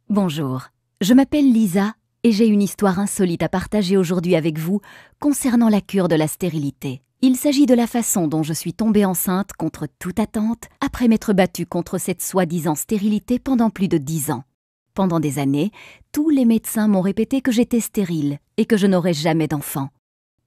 Bonjour, je m'appelle Lisa et j'ai une histoire insolite à partager aujourd'hui avec vous concernant la cure de la stérilité. Il s'agit de la façon dont je suis tombée enceinte contre toute attente après m'être battue contre cette soi-disant stérilité pendant plus de 10 ans. Pendant des années, tous les médecins m'ont répété que j'étais stérile et que je n'aurais jamais d'enfant.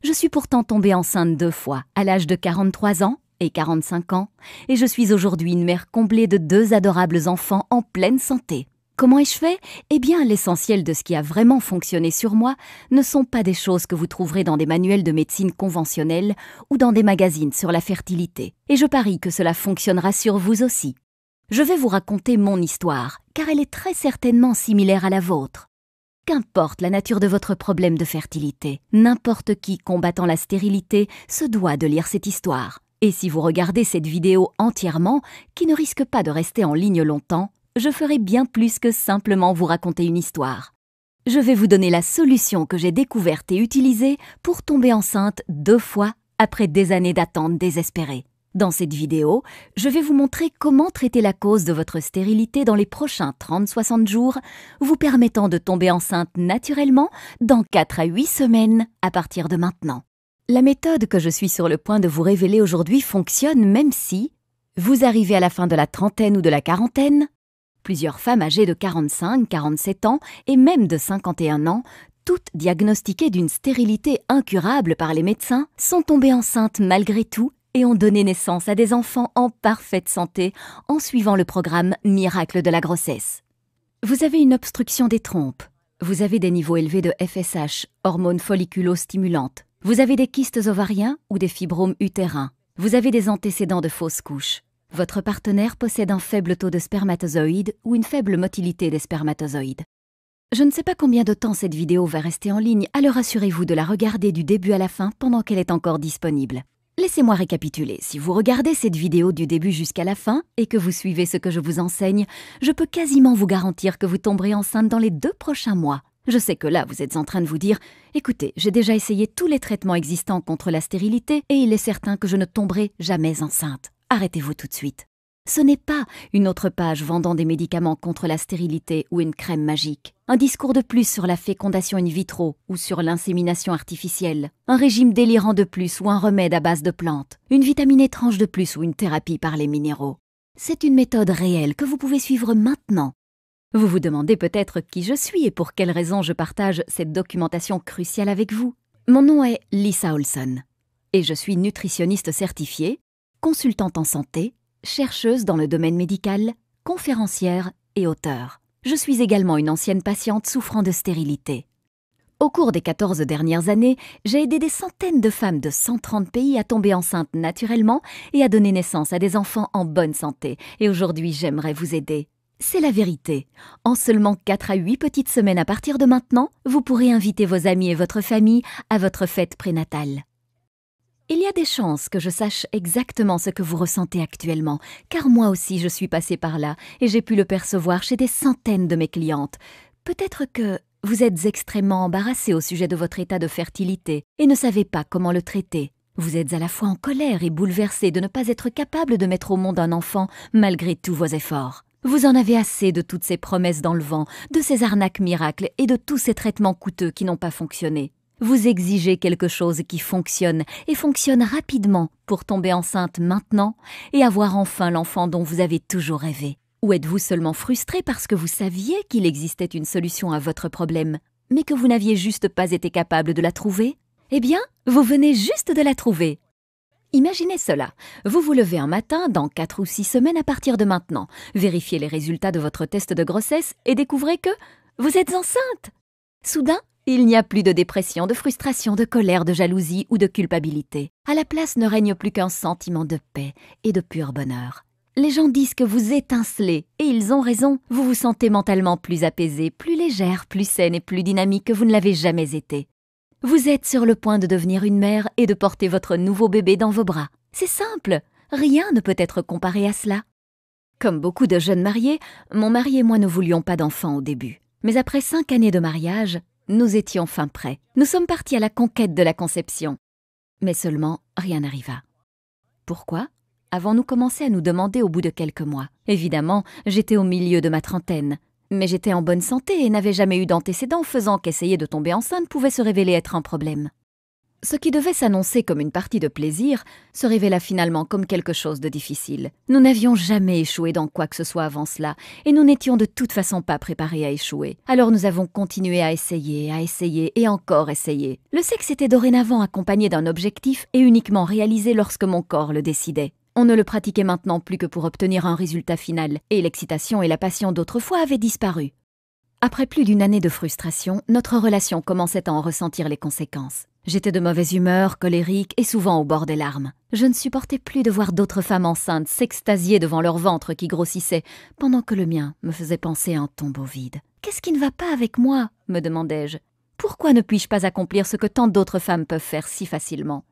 Je suis pourtant tombée enceinte 2 fois, à l'âge de 43 ans et 45 ans, et je suis aujourd'hui une mère comblée de 2 adorables enfants en pleine santé. Comment ai-je fait ? Eh bien, l'essentiel de ce qui a vraiment fonctionné sur moi ne sont pas des choses que vous trouverez dans des manuels de médecine conventionnels ou dans des magazines sur la fertilité. Et je parie que cela fonctionnera sur vous aussi. Je vais vous raconter mon histoire, car elle est très certainement similaire à la vôtre. Qu'importe la nature de votre problème de fertilité, n'importe qui combattant la stérilité se doit de lire cette histoire. Et si vous regardez cette vidéo entièrement, qui ne risque pas de rester en ligne longtemps, je ferai bien plus que simplement vous raconter une histoire. Je vais vous donner la solution que j'ai découverte et utilisée pour tomber enceinte 2 fois après des années d'attente désespérée. Dans cette vidéo, je vais vous montrer comment traiter la cause de votre stérilité dans les prochains 30-60 jours, vous permettant de tomber enceinte naturellement dans 4 à 8 semaines à partir de maintenant. La méthode que je suis sur le point de vous révéler aujourd'hui fonctionne même si vous arrivez à la fin de la trentaine ou de la quarantaine. Plusieurs femmes âgées de 45, 47 ans et même de 51 ans, toutes diagnostiquées d'une stérilité incurable par les médecins, sont tombées enceintes malgré tout et ont donné naissance à des enfants en parfaite santé en suivant le programme Miracle de la grossesse. Vous avez une obstruction des trompes, vous avez des niveaux élevés de FSH, hormones folliculo-stimulantes, vous avez des kystes ovariens ou des fibromes utérins, vous avez des antécédents de fausses couches. Votre partenaire possède un faible taux de spermatozoïdes ou une faible motilité des spermatozoïdes. Je ne sais pas combien de temps cette vidéo va rester en ligne, alors assurez-vous de la regarder du début à la fin pendant qu'elle est encore disponible. Laissez-moi récapituler. Si vous regardez cette vidéo du début jusqu'à la fin et que vous suivez ce que je vous enseigne, je peux quasiment vous garantir que vous tomberez enceinte dans les 2 prochains mois. Je sais que là, vous êtes en train de vous dire « Écoutez, j'ai déjà essayé tous les traitements existants contre la stérilité et il est certain que je ne tomberai jamais enceinte. » Arrêtez-vous tout de suite. Ce n'est pas une autre page vendant des médicaments contre la stérilité ou une crème magique, un discours de plus sur la fécondation in vitro ou sur l'insémination artificielle, un régime délirant de plus ou un remède à base de plantes, une vitamine étrange de plus ou une thérapie par les minéraux. C'est une méthode réelle que vous pouvez suivre maintenant. Vous vous demandez peut-être qui je suis et pour quelles raisons je partage cette documentation cruciale avec vous. Mon nom est Lisa Olson et je suis nutritionniste certifiée, consultante en santé, chercheuse dans le domaine médical, conférencière et auteure. Je suis également une ancienne patiente souffrant de stérilité. Au cours des 14 dernières années, j'ai aidé des centaines de femmes de 130 pays à tomber enceintes naturellement et à donner naissance à des enfants en bonne santé. Et aujourd'hui, j'aimerais vous aider. C'est la vérité. En seulement 4 à 8 petites semaines à partir de maintenant, vous pourrez inviter vos amis et votre famille à votre fête prénatale. Il y a des chances que je sache exactement ce que vous ressentez actuellement, car moi aussi je suis passée par là et j'ai pu le percevoir chez des centaines de mes clientes. Peut-être que vous êtes extrêmement embarrassée au sujet de votre état de fertilité et ne savez pas comment le traiter. Vous êtes à la fois en colère et bouleversée de ne pas être capable de mettre au monde un enfant malgré tous vos efforts. Vous en avez assez de toutes ces promesses dans le vent, de ces arnaques miracles et de tous ces traitements coûteux qui n'ont pas fonctionné. Vous exigez quelque chose qui fonctionne et fonctionne rapidement pour tomber enceinte maintenant et avoir enfin l'enfant dont vous avez toujours rêvé. Ou êtes-vous seulement frustré parce que vous saviez qu'il existait une solution à votre problème, mais que vous n'aviez juste pas été capable de la trouver ? Eh bien, vous venez juste de la trouver. Imaginez cela. Vous vous levez un matin dans 4 ou 6 semaines à partir de maintenant, vérifiez les résultats de votre test de grossesse et découvrez que vous êtes enceinte. Soudain, il n'y a plus de dépression, de frustration, de colère, de jalousie ou de culpabilité. À la place ne règne plus qu'un sentiment de paix et de pur bonheur. Les gens disent que vous étincelez, et ils ont raison. Vous vous sentez mentalement plus apaisée, plus légère, plus saine et plus dynamique que vous ne l'avez jamais été. Vous êtes sur le point de devenir une mère et de porter votre nouveau bébé dans vos bras. C'est simple, rien ne peut être comparé à cela. Comme beaucoup de jeunes mariés, mon mari et moi ne voulions pas d'enfants au début. Mais après 5 années de mariage, nous étions enfin prêts. Nous sommes partis à la conquête de la conception. Mais seulement, rien n'arriva. Pourquoi ? Avons-nous commencé à nous demander au bout de quelques mois. Évidemment, j'étais au milieu de ma trentaine. Mais j'étais en bonne santé et n'avais jamais eu d'antécédents, faisant qu'essayer de tomber enceinte pouvait se révéler être un problème. Ce qui devait s'annoncer comme une partie de plaisir se révéla finalement comme quelque chose de difficile. Nous n'avions jamais échoué dans quoi que ce soit avant cela, et nous n'étions de toute façon pas préparés à échouer. Alors nous avons continué à essayer et encore essayer. Le sexe était dorénavant accompagné d'un objectif et uniquement réalisé lorsque mon corps le décidait. On ne le pratiquait maintenant plus que pour obtenir un résultat final, et l'excitation et la passion d'autrefois avaient disparu. Après plus d'une année de frustration, notre relation commençait à en ressentir les conséquences. J'étais de mauvaise humeur, colérique et souvent au bord des larmes. Je ne supportais plus de voir d'autres femmes enceintes s'extasier devant leur ventre qui grossissait, pendant que le mien me faisait penser à un tombeau vide. « Qu'est-ce qui ne va pas avec moi ?» me demandais-je. « Pourquoi ne puis-je pas accomplir ce que tant d'autres femmes peuvent faire si facilement ?»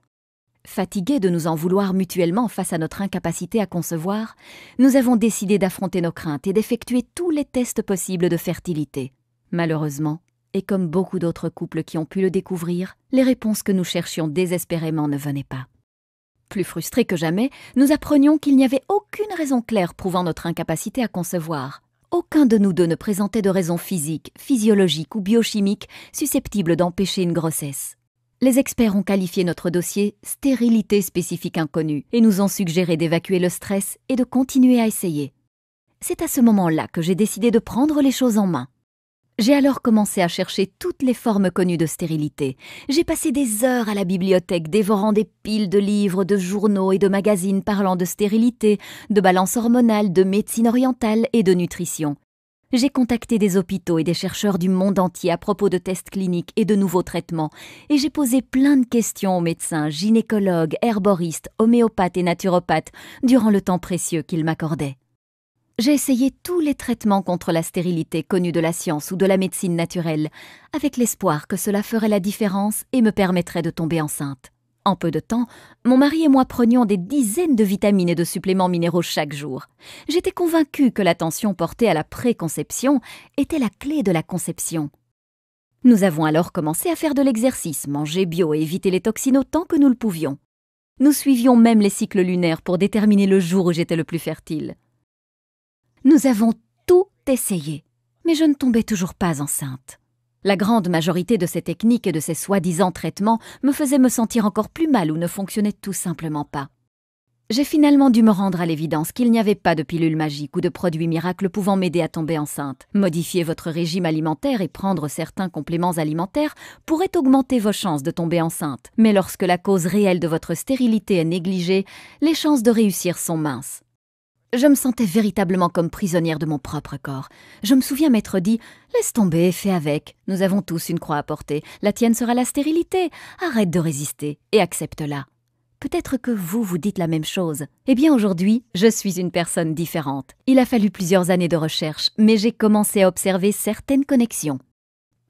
Fatigués de nous en vouloir mutuellement face à notre incapacité à concevoir, nous avons décidé d'affronter nos craintes et d'effectuer tous les tests possibles de fertilité. Malheureusement, et comme beaucoup d'autres couples qui ont pu le découvrir, les réponses que nous cherchions désespérément ne venaient pas. Plus frustrés que jamais, nous apprenions qu'il n'y avait aucune raison claire prouvant notre incapacité à concevoir. Aucun de nous deux ne présentait de raison physique, physiologique ou biochimique susceptible d'empêcher une grossesse. Les experts ont qualifié notre dossier « stérilité spécifique inconnue » et nous ont suggéré d'évacuer le stress et de continuer à essayer. C'est à ce moment-là que j'ai décidé de prendre les choses en main. J'ai alors commencé à chercher toutes les formes connues de stérilité. J'ai passé des heures à la bibliothèque dévorant des piles de livres, de journaux et de magazines parlant de stérilité, de balance hormonale, de médecine orientale et de nutrition. J'ai contacté des hôpitaux et des chercheurs du monde entier à propos de tests cliniques et de nouveaux traitements, et j'ai posé plein de questions aux médecins, gynécologues, herboristes, homéopathes et naturopathes durant le temps précieux qu'ils m'accordaient. J'ai essayé tous les traitements contre la stérilité connus de la science ou de la médecine naturelle, avec l'espoir que cela ferait la différence et me permettrait de tomber enceinte. En peu de temps, mon mari et moi prenions des dizaines de vitamines et de suppléments minéraux chaque jour. J'étais convaincue que l'attention portée à la préconception était la clé de la conception. Nous avons alors commencé à faire de l'exercice, manger bio et éviter les toxines autant que nous le pouvions. Nous suivions même les cycles lunaires pour déterminer le jour où j'étais le plus fertile. Nous avons tout essayé, mais je ne tombais toujours pas enceinte. La grande majorité de ces techniques et de ces soi-disant traitements me faisaient me sentir encore plus mal ou ne fonctionnaient tout simplement pas. J'ai finalement dû me rendre à l'évidence qu'il n'y avait pas de pilule magique ou de produit miracle pouvant m'aider à tomber enceinte. Modifier votre régime alimentaire et prendre certains compléments alimentaires pourrait augmenter vos chances de tomber enceinte. Mais lorsque la cause réelle de votre stérilité est négligée, les chances de réussir sont minces. Je me sentais véritablement comme prisonnière de mon propre corps. Je me souviens m'être dit « Laisse tomber, fais avec. Nous avons tous une croix à porter. La tienne sera la stérilité. Arrête de résister et accepte-la. » Peut-être que vous vous dites la même chose. Eh bien aujourd'hui, je suis une personne différente. Il a fallu plusieurs années de recherche, mais j'ai commencé à observer certaines connexions.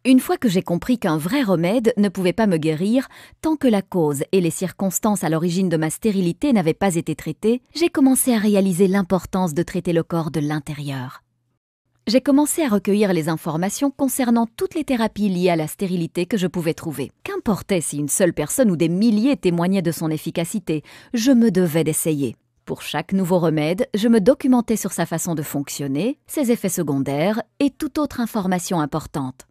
Une fois que j'ai compris qu'un vrai remède ne pouvait pas me guérir, tant que la cause et les circonstances à l'origine de ma stérilité n'avaient pas été traitées, j'ai commencé à réaliser l'importance de traiter le corps de l'intérieur. J'ai commencé à recueillir les informations concernant toutes les thérapies liées à la stérilité que je pouvais trouver. Qu'importait si une seule personne ou des milliers témoignaient de son efficacité, je me devais d'essayer. Pour chaque nouveau remède, je me documentais sur sa façon de fonctionner, ses effets secondaires et toute autre information importante.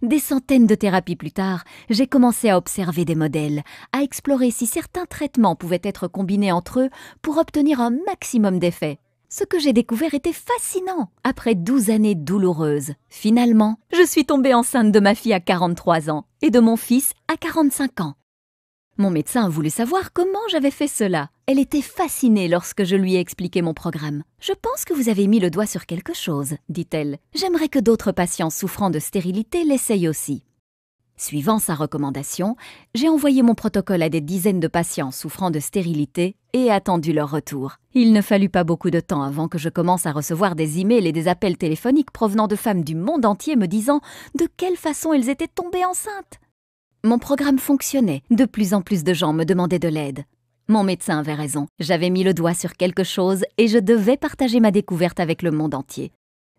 Des centaines de thérapies plus tard, j'ai commencé à observer des modèles, à explorer si certains traitements pouvaient être combinés entre eux pour obtenir un maximum d'effets. Ce que j'ai découvert était fascinant. Après 12 années douloureuses, finalement, je suis tombée enceinte de ma fille à 43 ans et de mon fils à 45 ans. Mon médecin voulait savoir comment j'avais fait cela. Elle était fascinée lorsque je lui ai expliqué mon programme. « Je pense que vous avez mis le doigt sur quelque chose, » dit-elle. « J'aimerais que d'autres patients souffrant de stérilité l'essayent aussi. » Suivant sa recommandation, j'ai envoyé mon protocole à des dizaines de patients souffrant de stérilité et attendu leur retour. Il ne fallut pas beaucoup de temps avant que je commence à recevoir des emails et des appels téléphoniques provenant de femmes du monde entier me disant de quelle façon elles étaient tombées enceintes. Mon programme fonctionnait, de plus en plus de gens me demandaient de l'aide. Mon médecin avait raison, j'avais mis le doigt sur quelque chose et je devais partager ma découverte avec le monde entier.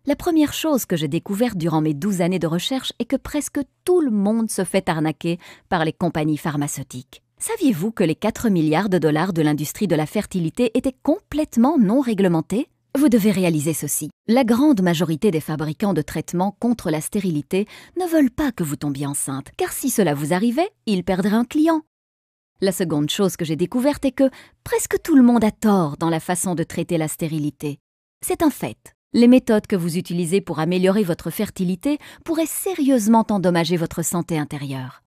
La première chose que j'ai découverte durant mes 12 années de recherche est que presque tout le monde se fait arnaquer par les compagnies pharmaceutiques. Saviez-vous que les 4 milliards de dollars de l'industrie de la fertilité étaient complètement non réglementés ? Vous devez réaliser ceci. La grande majorité des fabricants de traitements contre la stérilité ne veulent pas que vous tombiez enceinte, car si cela vous arrivait, ils perdraient un client. La seconde chose que j'ai découverte est que presque tout le monde a tort dans la façon de traiter la stérilité. C'est un fait. Les méthodes que vous utilisez pour améliorer votre fertilité pourraient sérieusement endommager votre santé intérieure.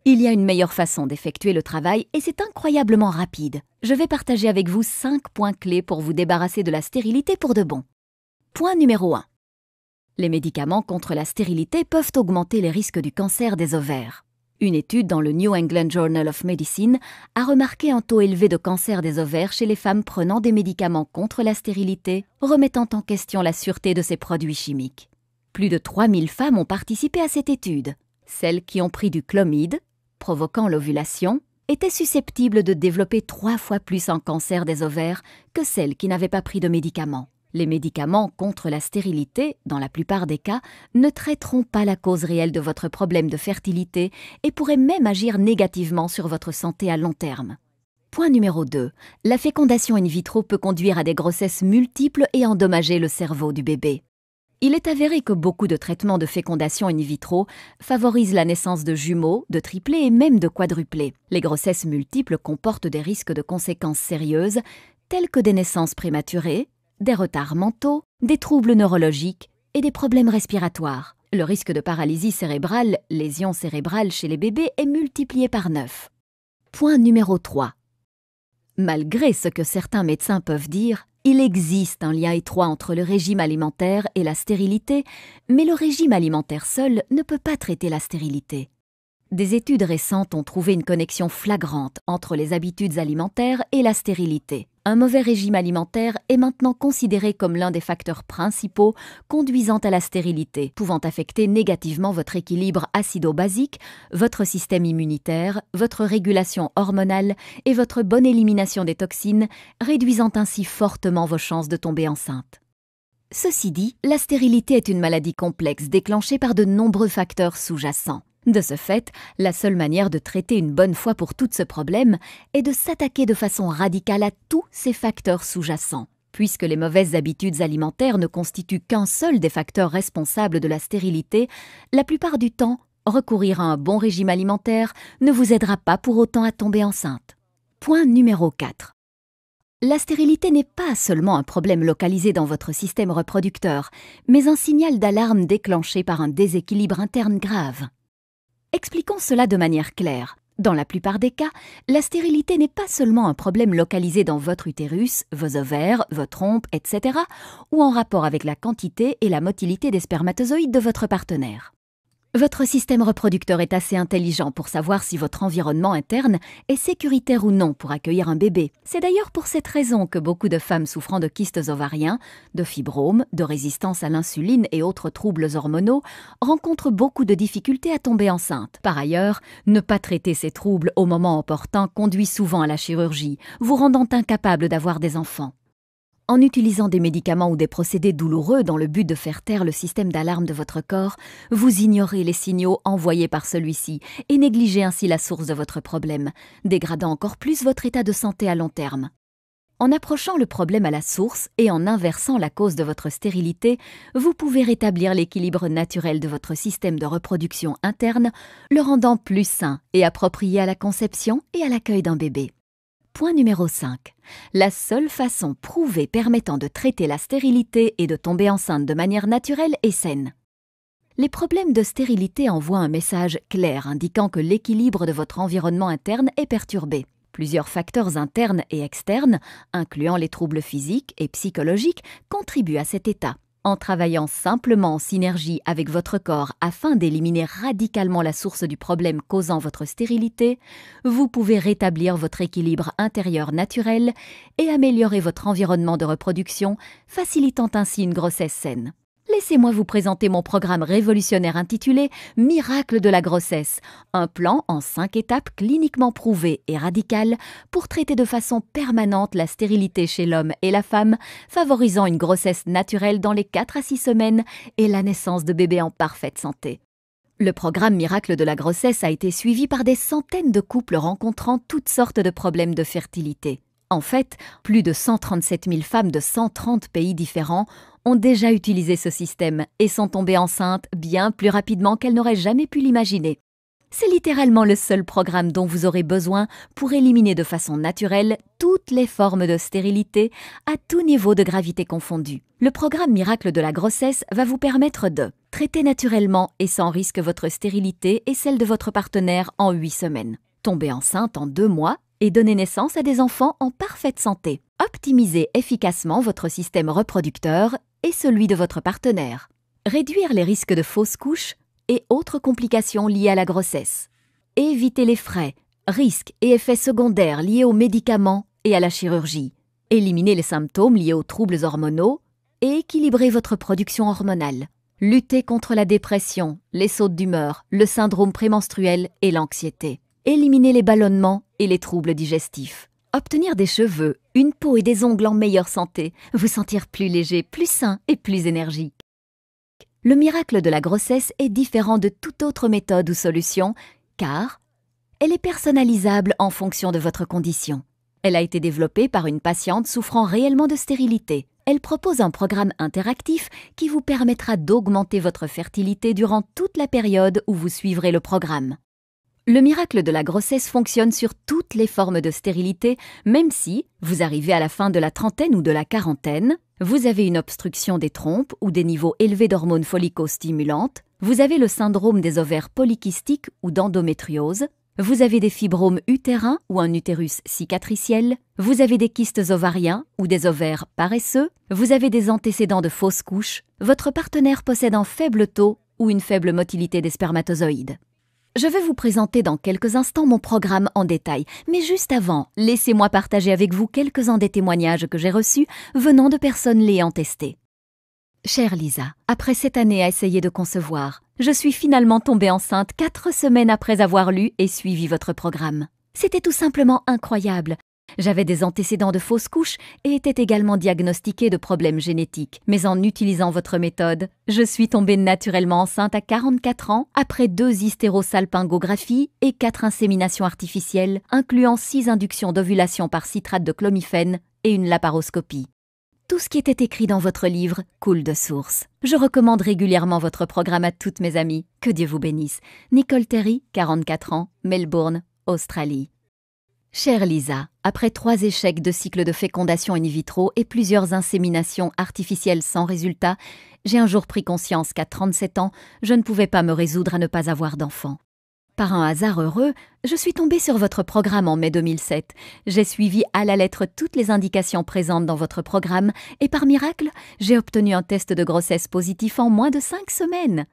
Il y a une meilleure façon d'effectuer le travail et c'est incroyablement rapide. Je vais partager avec vous 5 points clés pour vous débarrasser de la stérilité pour de bon. Point numéro 1. Les médicaments contre la stérilité peuvent augmenter les risques du cancer des ovaires. Une étude dans le New England Journal of Medicine a remarqué un taux élevé de cancer des ovaires chez les femmes prenant des médicaments contre la stérilité, remettant en question la sûreté de ces produits chimiques. Plus de 3000 femmes ont participé à cette étude. Celles qui ont pris du clomide, provoquant l'ovulation, étaient susceptibles de développer 3 fois plus un cancer des ovaires que celles qui n'avaient pas pris de médicaments. Les médicaments contre la stérilité, dans la plupart des cas, ne traiteront pas la cause réelle de votre problème de fertilité et pourraient même agir négativement sur votre santé à long terme. Point numéro 2. La fécondation in vitro peut conduire à des grossesses multiples et endommager le cerveau du bébé. Il est avéré que beaucoup de traitements de fécondation in vitro favorisent la naissance de jumeaux, de triplés et même de quadruplés. Les grossesses multiples comportent des risques de conséquences sérieuses, tels que des naissances prématurées, des retards mentaux, des troubles neurologiques et des problèmes respiratoires. Le risque de paralysie cérébrale, lésion cérébrale chez les bébés est multiplié par 9. Point numéro 3. Malgré ce que certains médecins peuvent dire, il existe un lien étroit entre le régime alimentaire et la stérilité, mais le régime alimentaire seul ne peut pas traiter la stérilité. Des études récentes ont trouvé une connexion flagrante entre les habitudes alimentaires et la stérilité. Un mauvais régime alimentaire est maintenant considéré comme l'un des facteurs principaux conduisant à la stérilité, pouvant affecter négativement votre équilibre acido-basique, votre système immunitaire, votre régulation hormonale et votre bonne élimination des toxines, réduisant ainsi fortement vos chances de tomber enceinte. Ceci dit, la stérilité est une maladie complexe déclenchée par de nombreux facteurs sous-jacents. De ce fait, la seule manière de traiter une bonne fois pour toutes ce problème est de s'attaquer de façon radicale à tous ces facteurs sous-jacents. Puisque les mauvaises habitudes alimentaires ne constituent qu'un seul des facteurs responsables de la stérilité, la plupart du temps, recourir à un bon régime alimentaire ne vous aidera pas pour autant à tomber enceinte. Point numéro 4. La stérilité n'est pas seulement un problème localisé dans votre système reproducteur, mais un signal d'alarme déclenché par un déséquilibre interne grave. Expliquons cela de manière claire. Dans la plupart des cas, la stérilité n'est pas seulement un problème localisé dans votre utérus, vos ovaires, vos trompes, etc., ou en rapport avec la quantité et la motilité des spermatozoïdes de votre partenaire. Votre système reproducteur est assez intelligent pour savoir si votre environnement interne est sécuritaire ou non pour accueillir un bébé. C'est d'ailleurs pour cette raison que beaucoup de femmes souffrant de kystes ovariens, de fibromes, de résistance à l'insuline et autres troubles hormonaux rencontrent beaucoup de difficultés à tomber enceinte. Par ailleurs, ne pas traiter ces troubles au moment opportun conduit souvent à la chirurgie, vous rendant incapable d'avoir des enfants. En utilisant des médicaments ou des procédés douloureux dans le but de faire taire le système d'alarme de votre corps, vous ignorez les signaux envoyés par celui-ci et négligez ainsi la source de votre problème, dégradant encore plus votre état de santé à long terme. En approchant le problème à la source et en inversant la cause de votre stérilité, vous pouvez rétablir l'équilibre naturel de votre système de reproduction interne, le rendant plus sain et approprié à la conception et à l'accueil d'un bébé. Point numéro 5. La seule façon prouvée permettant de traiter la stérilité et de tomber enceinte de manière naturelle et saine. Les problèmes de stérilité envoient un message clair indiquant que l'équilibre de votre environnement interne est perturbé. Plusieurs facteurs internes et externes, incluant les troubles physiques et psychologiques, contribuent à cet état. En travaillant simplement en synergie avec votre corps afin d'éliminer radicalement la source du problème causant votre stérilité, vous pouvez rétablir votre équilibre intérieur naturel et améliorer votre environnement de reproduction, facilitant ainsi une grossesse saine. Laissez-moi vous présenter mon programme révolutionnaire intitulé « Miracle de la grossesse », un plan en 5 étapes cliniquement prouvé et radical pour traiter de façon permanente la stérilité chez l'homme et la femme, favorisant une grossesse naturelle dans les 4 à 6 semaines et la naissance de bébés en parfaite santé. Le programme Miracle de la grossesse a été suivi par des centaines de couples rencontrant toutes sortes de problèmes de fertilité. En fait, plus de 137 000 femmes de 130 pays différents ont déjà utilisé ce système et sont tombées enceintes bien plus rapidement qu'elles n'auraient jamais pu l'imaginer. C'est littéralement le seul programme dont vous aurez besoin pour éliminer de façon naturelle toutes les formes de stérilité à tout niveau de gravité confondu. Le programme Miracle de la grossesse va vous permettre de traiter naturellement et sans risque votre stérilité et celle de votre partenaire en 8 semaines, tomber enceinte en 2 mois et donner naissance à des enfants en parfaite santé, optimiser efficacement votre système reproducteur et celui de votre partenaire, réduire les risques de fausses couches et autres complications liées à la grossesse. Éviter les frais, risques et effets secondaires liés aux médicaments et à la chirurgie. Éliminer les symptômes liés aux troubles hormonaux et équilibrer votre production hormonale. Lutter contre la dépression, les sautes d'humeur, le syndrome prémenstruel et l'anxiété. Éliminer les ballonnements et les troubles digestifs. Obtenir des cheveux, une peau et des ongles en meilleure santé. Vous sentir plus léger, plus sain et plus énergique. Le miracle de la grossesse est différent de toute autre méthode ou solution, car elle est personnalisable en fonction de votre condition. Elle a été développée par une patiente souffrant réellement de stérilité. Elle propose un programme interactif qui vous permettra d'augmenter votre fertilité durant toute la période où vous suivrez le programme. Le miracle de la grossesse fonctionne sur toutes les formes de stérilité, même si vous arrivez à la fin de la trentaine ou de la quarantaine, vous avez une obstruction des trompes ou des niveaux élevés d'hormones follicostimulantes, vous avez le syndrome des ovaires polykystiques ou d'endométriose, vous avez des fibromes utérins ou un utérus cicatriciel, vous avez des kystes ovariens ou des ovaires paresseux, vous avez des antécédents de fausses couches, votre partenaire possède un faible taux ou une faible motilité des spermatozoïdes. Je vais vous présenter dans quelques instants mon programme en détail, mais juste avant, laissez-moi partager avec vous quelques-uns des témoignages que j'ai reçus venant de personnes l'ayant testé. Chère Lisa, après 7 années à essayer de concevoir, je suis finalement tombée enceinte 4 semaines après avoir lu et suivi votre programme. C'était tout simplement incroyable. J'avais des antécédents de fausses couches et était également diagnostiquée de problèmes génétiques. Mais en utilisant votre méthode, je suis tombée naturellement enceinte à 44 ans après 2 hystérosalpingographies et 4 inséminations artificielles, incluant 6 inductions d'ovulation par citrate de clomifène et une laparoscopie. Tout ce qui était écrit dans votre livre coule de source. Je recommande régulièrement votre programme à toutes mes amies. Que Dieu vous bénisse. Nicole Terry, 44 ans, Melbourne, Australie. Chère Lisa, après 3 échecs de cycle de fécondation in vitro et plusieurs inséminations artificielles sans résultat, j'ai un jour pris conscience qu'à 37 ans, je ne pouvais pas me résoudre à ne pas avoir d'enfant. Par un hasard heureux, je suis tombée sur votre programme en mai 2007. J'ai suivi à la lettre toutes les indications présentes dans votre programme et par miracle, j'ai obtenu un test de grossesse positif en moins de 5 semaines.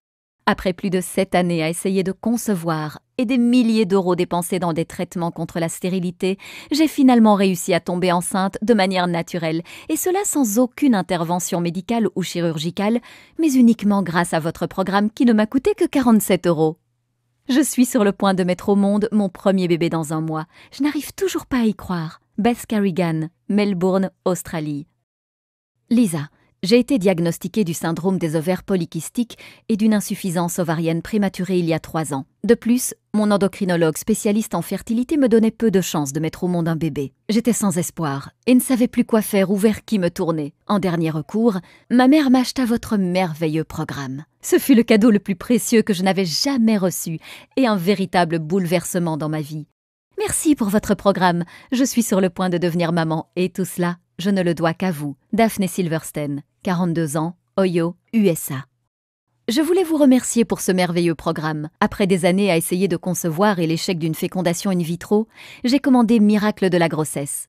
Après plus de 7 années à essayer de concevoir et des milliers d'euros dépensés dans des traitements contre la stérilité, j'ai finalement réussi à tomber enceinte de manière naturelle, et cela sans aucune intervention médicale ou chirurgicale, mais uniquement grâce à votre programme qui ne m'a coûté que 47 €. Je suis sur le point de mettre au monde mon premier bébé dans un mois. Je n'arrive toujours pas à y croire. Beth Carrigan, Melbourne, Australie. Lisa, j'ai été diagnostiquée du syndrome des ovaires polykystiques et d'une insuffisance ovarienne prématurée il y a 3 ans. De plus, mon endocrinologue spécialiste en fertilité me donnait peu de chances de mettre au monde un bébé. J'étais sans espoir et ne savais plus quoi faire ou vers qui me tourner. En dernier recours, ma mère m'acheta votre merveilleux programme. Ce fut le cadeau le plus précieux que je n'avais jamais reçu et un véritable bouleversement dans ma vie. Merci pour votre programme. Je suis sur le point de devenir maman et tout cela, je ne le dois qu'à vous. Daphne Silverstein, 42 ans, Ohio, USA. Je voulais vous remercier pour ce merveilleux programme. Après des années à essayer de concevoir et l'échec d'une fécondation in vitro, j'ai commandé Miracle de la grossesse.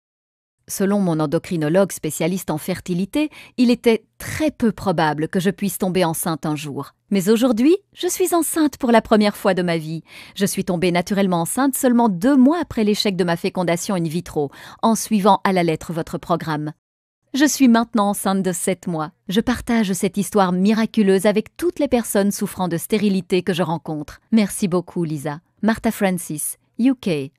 Selon mon endocrinologue spécialiste en fertilité, il était très peu probable que je puisse tomber enceinte un jour. Mais aujourd'hui, je suis enceinte pour la première fois de ma vie. Je suis tombée naturellement enceinte seulement 2 mois après l'échec de ma fécondation in vitro, en suivant à la lettre votre programme. Je suis maintenant enceinte de 7 mois. Je partage cette histoire miraculeuse avec toutes les personnes souffrant de stérilité que je rencontre. Merci beaucoup, Lisa. Martha Francis, UK.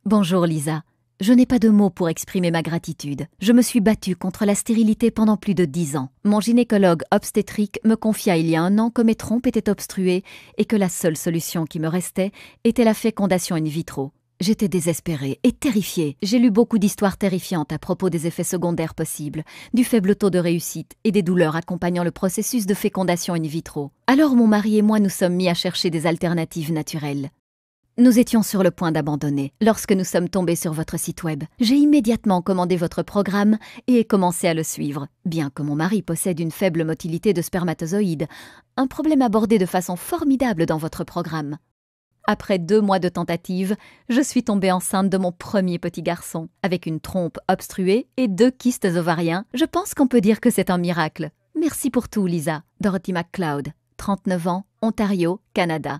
Bonjour, Lisa. Je n'ai pas de mots pour exprimer ma gratitude. Je me suis battue contre la stérilité pendant plus de 10 ans. Mon gynécologue obstétrique me confia il y a 1 an que mes trompes étaient obstruées et que la seule solution qui me restait était la fécondation in vitro. J'étais désespérée et terrifiée. J'ai lu beaucoup d'histoires terrifiantes à propos des effets secondaires possibles, du faible taux de réussite et des douleurs accompagnant le processus de fécondation in vitro. Alors mon mari et moi nous sommes mis à chercher des alternatives naturelles. Nous étions sur le point d'abandonner lorsque nous sommes tombés sur votre site web. J'ai immédiatement commandé votre programme et ai commencé à le suivre, bien que mon mari possède une faible motilité de spermatozoïdes, un problème abordé de façon formidable dans votre programme. Après 2 mois de tentatives, je suis tombée enceinte de mon premier petit garçon. Avec une trompe obstruée et 2 kystes ovariens, je pense qu'on peut dire que c'est un miracle. Merci pour tout, Lisa. Dorothy McCloud, 39 ans, Ontario, Canada.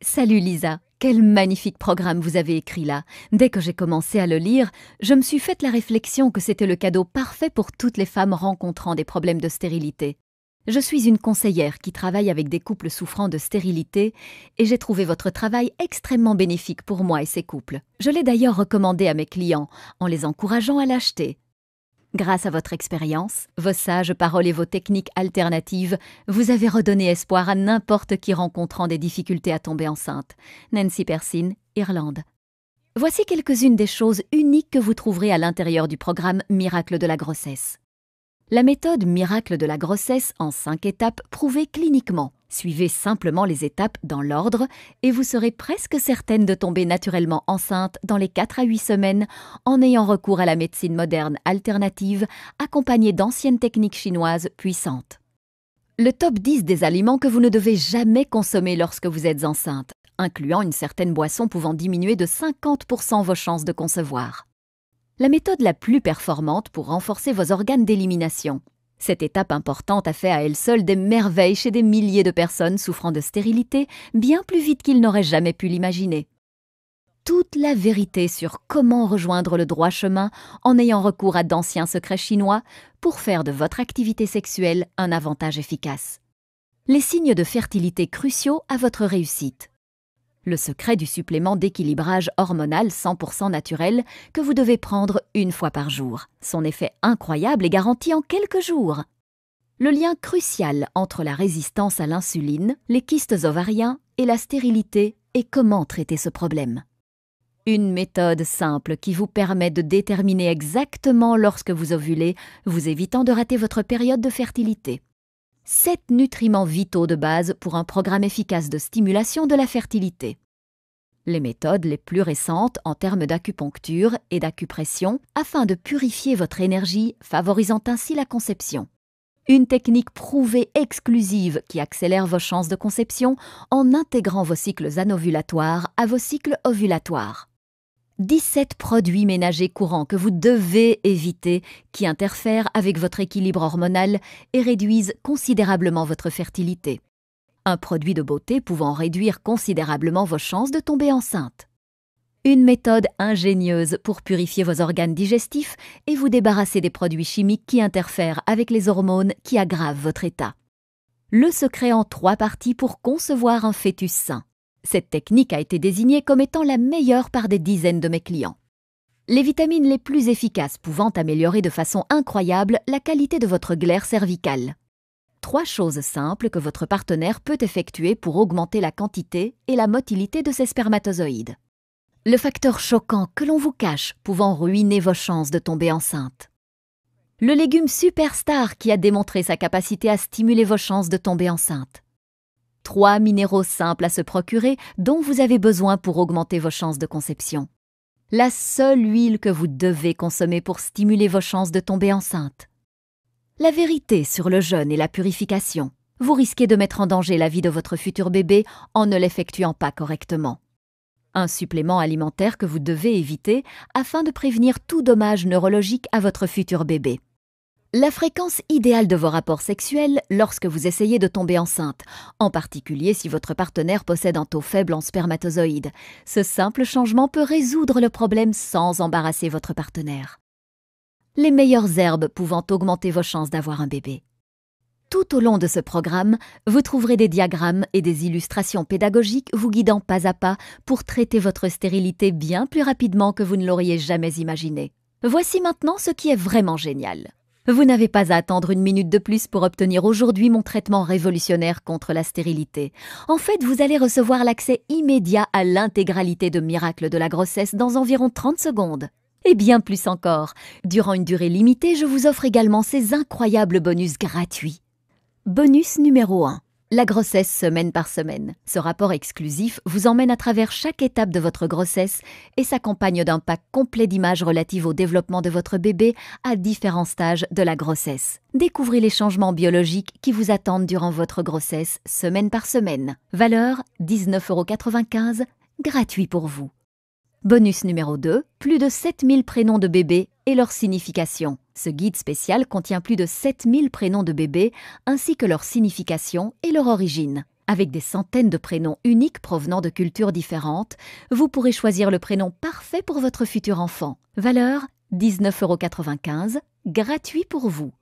Salut Lisa, quel magnifique programme vous avez écrit là. Dès que j'ai commencé à le lire, je me suis faite la réflexion que c'était le cadeau parfait pour toutes les femmes rencontrant des problèmes de stérilité. Je suis une conseillère qui travaille avec des couples souffrant de stérilité et j'ai trouvé votre travail extrêmement bénéfique pour moi et ces couples. Je l'ai d'ailleurs recommandé à mes clients en les encourageant à l'acheter. Grâce à votre expérience, vos sages paroles et vos techniques alternatives, vous avez redonné espoir à n'importe qui rencontrant des difficultés à tomber enceinte. Nancy Persine, Irlande. Voici quelques-unes des choses uniques que vous trouverez à l'intérieur du programme Miracle de la grossesse. La méthode Miracle de la grossesse en 5 étapes prouvée cliniquement. Suivez simplement les étapes dans l'ordre et vous serez presque certaine de tomber naturellement enceinte dans les 4 à 8 semaines en ayant recours à la médecine moderne alternative accompagnée d'anciennes techniques chinoises puissantes. Le top 10 des aliments que vous ne devez jamais consommer lorsque vous êtes enceinte, incluant une certaine boisson pouvant diminuer de 50% vos chances de concevoir. La méthode la plus performante pour renforcer vos organes d'élimination. Cette étape importante a fait à elle seule des merveilles chez des milliers de personnes souffrant de stérilité, bien plus vite qu'ils n'auraient jamais pu l'imaginer. Toute la vérité sur comment rejoindre le droit chemin en ayant recours à d'anciens secrets chinois pour faire de votre activité sexuelle un avantage efficace. Les signes de fertilité cruciaux à votre réussite. Le secret du supplément d'équilibrage hormonal 100% naturel que vous devez prendre 1 fois par jour. Son effet incroyable est garanti en quelques jours. Le lien crucial entre la résistance à l'insuline, les kystes ovariens et la stérilité et comment traiter ce problème. Une méthode simple qui vous permet de déterminer exactement lorsque vous ovulez, vous évitant de rater votre période de fertilité. 7 nutriments vitaux de base pour un programme efficace de stimulation de la fertilité. Les méthodes les plus récentes en termes d'acupuncture et d'acupression afin de purifier votre énergie, favorisant ainsi la conception. Une technique prouvée exclusive qui accélère vos chances de conception en intégrant vos cycles anovulatoires à vos cycles ovulatoires. 17 produits ménagers courants que vous devez éviter qui interfèrent avec votre équilibre hormonal et réduisent considérablement votre fertilité. Un produit de beauté pouvant réduire considérablement vos chances de tomber enceinte. Une méthode ingénieuse pour purifier vos organes digestifs et vous débarrasser des produits chimiques qui interfèrent avec les hormones qui aggravent votre état. Le secret en 3 parties pour concevoir un fœtus sain. Cette technique a été désignée comme étant la meilleure par des dizaines de mes clients. Les vitamines les plus efficaces pouvant améliorer de façon incroyable la qualité de votre glaire cervicale. 3 choses simples que votre partenaire peut effectuer pour augmenter la quantité et la motilité de ses spermatozoïdes. Le facteur choquant que l'on vous cache pouvant ruiner vos chances de tomber enceinte. Le légume superstar qui a démontré sa capacité à stimuler vos chances de tomber enceinte. 3 minéraux simples à se procurer dont vous avez besoin pour augmenter vos chances de conception. La seule huile que vous devez consommer pour stimuler vos chances de tomber enceinte. La vérité sur le jeûne et la purification. Vous risquez de mettre en danger la vie de votre futur bébé en ne l'effectuant pas correctement. Un supplément alimentaire que vous devez éviter afin de prévenir tout dommage neurologique à votre futur bébé. La fréquence idéale de vos rapports sexuels lorsque vous essayez de tomber enceinte, en particulier si votre partenaire possède un taux faible en spermatozoïdes. Ce simple changement peut résoudre le problème sans embarrasser votre partenaire. Les meilleures herbes pouvant augmenter vos chances d'avoir un bébé. Tout au long de ce programme, vous trouverez des diagrammes et des illustrations pédagogiques vous guidant pas à pas pour traiter votre stérilité bien plus rapidement que vous ne l'auriez jamais imaginé. Voici maintenant ce qui est vraiment génial. Vous n'avez pas à attendre une minute de plus pour obtenir aujourd'hui mon traitement révolutionnaire contre la stérilité. En fait, vous allez recevoir l'accès immédiat à l'intégralité de Miracle de la grossesse dans environ 30 secondes. Et bien plus encore, durant une durée limitée, je vous offre également ces incroyables bonus gratuits. Bonus numéro 1. La grossesse semaine par semaine. Ce rapport exclusif vous emmène à travers chaque étape de votre grossesse et s'accompagne d'un pack complet d'images relatives au développement de votre bébé à différents stages de la grossesse. Découvrez les changements biologiques qui vous attendent durant votre grossesse semaine par semaine. Valeur 19,95 €, gratuit pour vous. Bonus numéro 2, plus de 7000 prénoms de bébés et leur signification. Ce guide spécial contient plus de 7000 prénoms de bébés ainsi que leur signification et leur origine. Avec des centaines de prénoms uniques provenant de cultures différentes, vous pourrez choisir le prénom parfait pour votre futur enfant. Valeur 19,95 €, gratuit pour vous.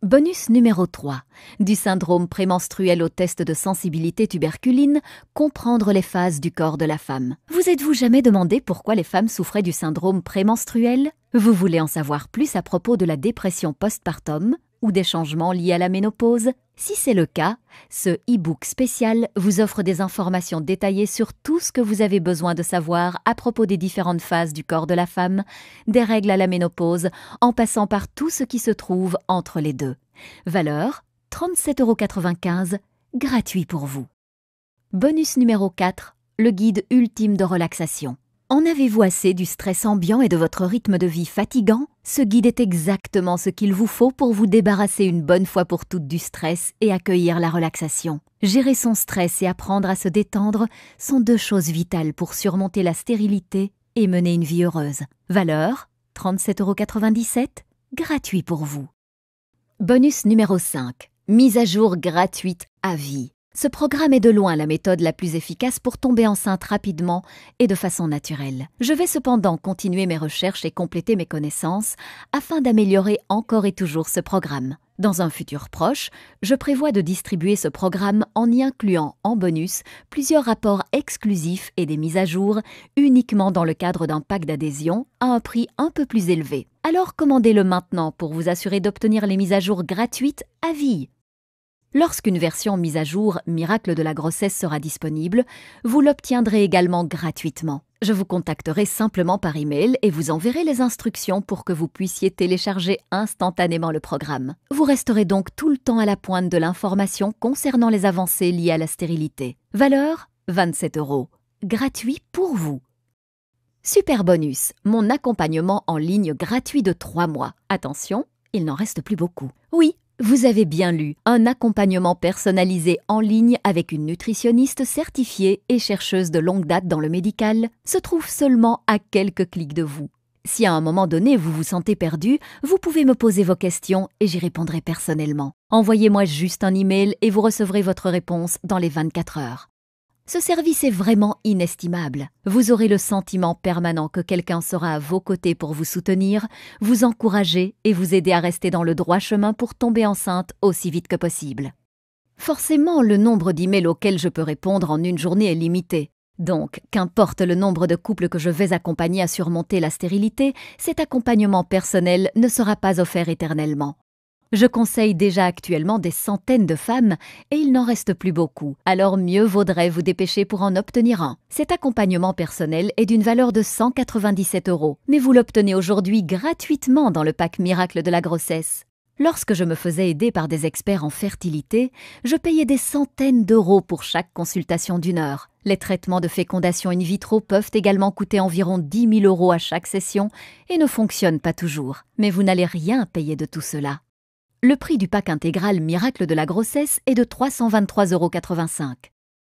Bonus numéro 3. Du syndrome prémenstruel au test de sensibilité tuberculine, comprendre les phases du corps de la femme. Vous êtes-vous jamais demandé pourquoi les femmes souffraient du syndrome prémenstruel? Vous voulez en savoir plus à propos de la dépression postpartum ou des changements liés à la ménopause? Si c'est le cas, ce e-book spécial vous offre des informations détaillées sur tout ce que vous avez besoin de savoir à propos des différentes phases du corps de la femme, des règles à la ménopause, en passant par tout ce qui se trouve entre les deux. Valeur 37,95 €, gratuit pour vous. Bonus numéro 4, le guide ultime de relaxation. En avez-vous assez du stress ambiant et de votre rythme de vie fatigant? Ce guide est exactement ce qu'il vous faut pour vous débarrasser une bonne fois pour toutes du stress et accueillir la relaxation. Gérer son stress et apprendre à se détendre sont deux choses vitales pour surmonter la stérilité et mener une vie heureuse. Valeur 37,97 €, gratuit pour vous. Bonus numéro 5, mise à jour gratuite à vie. Ce programme est de loin la méthode la plus efficace pour tomber enceinte rapidement et de façon naturelle. Je vais cependant continuer mes recherches et compléter mes connaissances afin d'améliorer encore et toujours ce programme. Dans un futur proche, je prévois de distribuer ce programme en y incluant en bonus plusieurs rapports exclusifs et des mises à jour uniquement dans le cadre d'un pack d'adhésion à un prix un peu plus élevé. Alors commandez-le maintenant pour vous assurer d'obtenir les mises à jour gratuites à vie. Lorsqu'une version mise à jour Miracle de la grossesse sera disponible, vous l'obtiendrez également gratuitement. Je vous contacterai simplement par email et vous enverrai les instructions pour que vous puissiez télécharger instantanément le programme. Vous resterez donc tout le temps à la pointe de l'information concernant les avancées liées à la stérilité. Valeur 27 €, gratuit pour vous. Super bonus, mon accompagnement en ligne gratuit de 3 mois. Attention, il n'en reste plus beaucoup. Oui, vous avez bien lu, un accompagnement personnalisé en ligne avec une nutritionniste certifiée et chercheuse de longue date dans le médical se trouve seulement à quelques clics de vous. Si à un moment donné vous vous sentez perdu, vous pouvez me poser vos questions et j'y répondrai personnellement. Envoyez-moi juste un email et vous recevrez votre réponse dans les 24 heures. Ce service est vraiment inestimable. Vous aurez le sentiment permanent que quelqu'un sera à vos côtés pour vous soutenir, vous encourager et vous aider à rester dans le droit chemin pour tomber enceinte aussi vite que possible. Forcément, le nombre d'emails auxquels je peux répondre en une journée est limité. Donc, qu'importe le nombre de couples que je vais accompagner à surmonter la stérilité, cet accompagnement personnel ne sera pas offert éternellement. Je conseille déjà actuellement des centaines de femmes et il n'en reste plus beaucoup, alors mieux vaudrait vous dépêcher pour en obtenir un. Cet accompagnement personnel est d'une valeur de 197 €, mais vous l'obtenez aujourd'hui gratuitement dans le pack Miracle de la grossesse. Lorsque je me faisais aider par des experts en fertilité, je payais des centaines d'euros pour chaque consultation d'1 heure. Les traitements de fécondation in vitro peuvent également coûter environ 10 000 € à chaque session et ne fonctionnent pas toujours. Mais vous n'allez rien payer de tout cela. Le prix du pack intégral Miracle de la grossesse est de 323,85 €.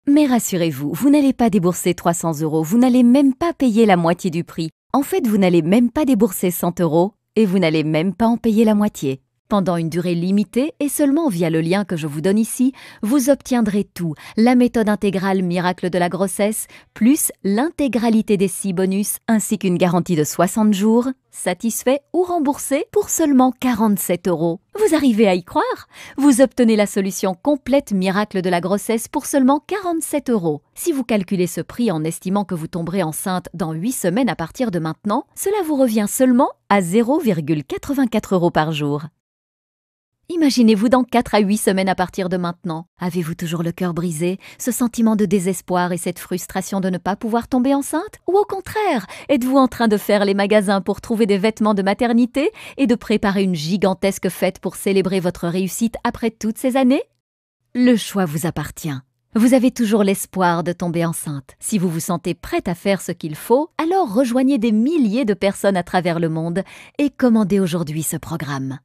Mais rassurez-vous, vous n'allez pas débourser 300 €, vous n'allez même pas payer la moitié du prix. En fait, vous n'allez même pas débourser 100 € et vous n'allez même pas en payer la moitié. Pendant une durée limitée et seulement via le lien que je vous donne ici, vous obtiendrez tout, la méthode intégrale Miracle de la grossesse, plus l'intégralité des 6 bonus, ainsi qu'une garantie de 60 jours, satisfait ou remboursé pour seulement 47 €. Vous arrivez à y croire? Vous obtenez la solution complète Miracle de la grossesse pour seulement 47 €. Si vous calculez ce prix en estimant que vous tomberez enceinte dans 8 semaines à partir de maintenant, cela vous revient seulement à 0,84 € par jour. Imaginez-vous dans 4 à 8 semaines à partir de maintenant. Avez-vous toujours le cœur brisé, ce sentiment de désespoir et cette frustration de ne pas pouvoir tomber enceinte? Ou au contraire, êtes-vous en train de faire les magasins pour trouver des vêtements de maternité et de préparer une gigantesque fête pour célébrer votre réussite après toutes ces années? Le choix vous appartient. Vous avez toujours l'espoir de tomber enceinte. Si vous vous sentez prête à faire ce qu'il faut, alors rejoignez des milliers de personnes à travers le monde et commandez aujourd'hui ce programme.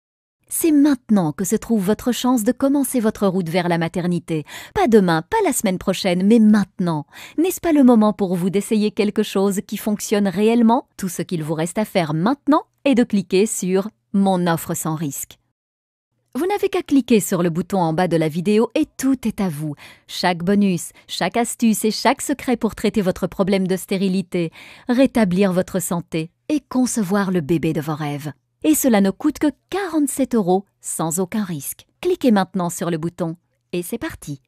C'est maintenant que se trouve votre chance de commencer votre route vers la maternité. Pas demain, pas la semaine prochaine, mais maintenant. N'est-ce pas le moment pour vous d'essayer quelque chose qui fonctionne réellement? Tout ce qu'il vous reste à faire maintenant est de cliquer sur « Mon offre sans risque ». Vous n'avez qu'à cliquer sur le bouton en bas de la vidéo et tout est à vous. Chaque bonus, chaque astuce et chaque secret pour traiter votre problème de stérilité, rétablir votre santé et concevoir le bébé de vos rêves. Et cela ne coûte que 47 € sans aucun risque. Cliquez maintenant sur le bouton et c'est parti.